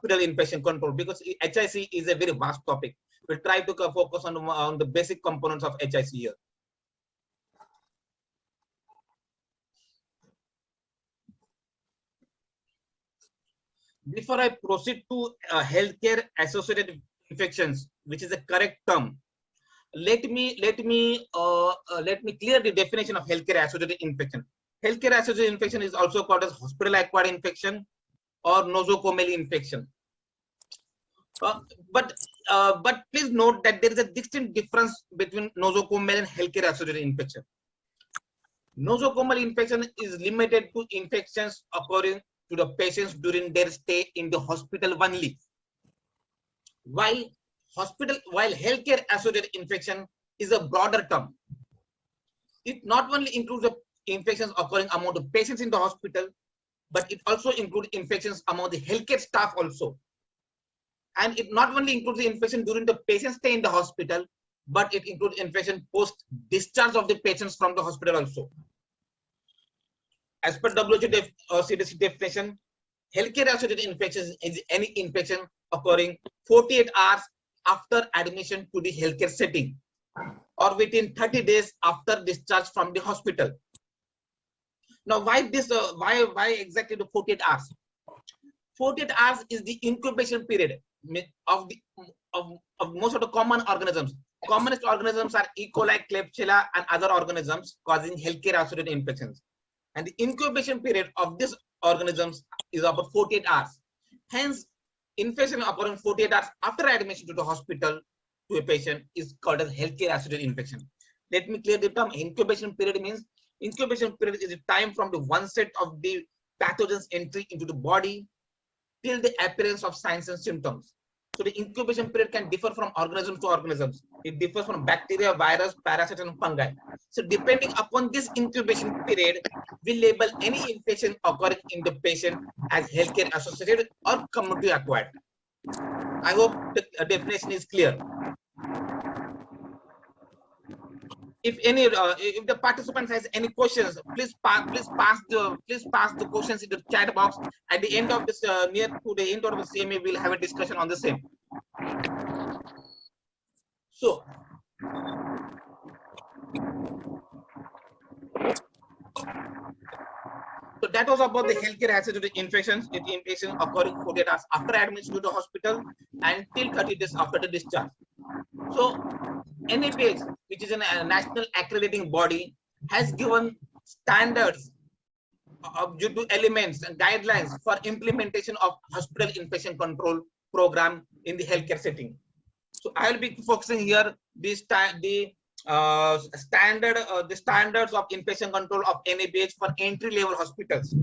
hospital infection control, because HIC is a very vast topic. We'll try to focus on the basic components of HIC here. Before I proceed to healthcare associated infections, which is the correct term, let me clear the definition of healthcare associated infection. Healthcare associated infection is also called as hospital acquired infection or nosocomial infection. But please note that there is a distinct difference between nosocomial and healthcare associated infection. Nosocomial infection is limited to infections occurring to the patients during their stay in the hospital only, while healthcare associated infection is a broader term. It not only includes the infections occurring among the patients in the hospital, but it also includes infections among the healthcare staff also. And it not only includes the infection during the patient stay in the hospital, but it includes infection post discharge of the patients from the hospital also. As per WHO CDC definition, healthcare associated infection is any infection occurring 48 hours after admission to the healthcare setting or within 30 days after discharge from the hospital. Now, why exactly the 48 hours? 48 hours is the incubation period of most of the common organisms. Commonest organisms are E. coli, Klebsiella, and other organisms causing healthcare associated infections. And the incubation period of these organisms is about 48 hours. Hence, infection occurring 48 hours after admission to the hospital to a patient is called as healthcare associated infection. Let me clear the term. Incubation period means incubation period is the time from the onset of the pathogen's entry into the body till the appearance of signs and symptoms. So the incubation period can differ from organism to organisms. It differs from bacteria, virus, parasite, and fungi. So depending upon this incubation period, we label any infection occurring in the patient as healthcare associated or community acquired. I hope the definition is clear. If the participant has any questions, please pass the questions in the chat box. At the end of this, near to the end of the CMA, we'll have a discussion on the same. So, that was about the healthcare associated infections. It infection occurring 48 hours after admission to the hospital and till 30 days after the discharge. So, NABH, which is a national accrediting body, has given standards due to elements and guidelines for implementation of hospital infection control program in the healthcare setting. So I will be focusing here the standards of infection control of NABH for entry level hospitals.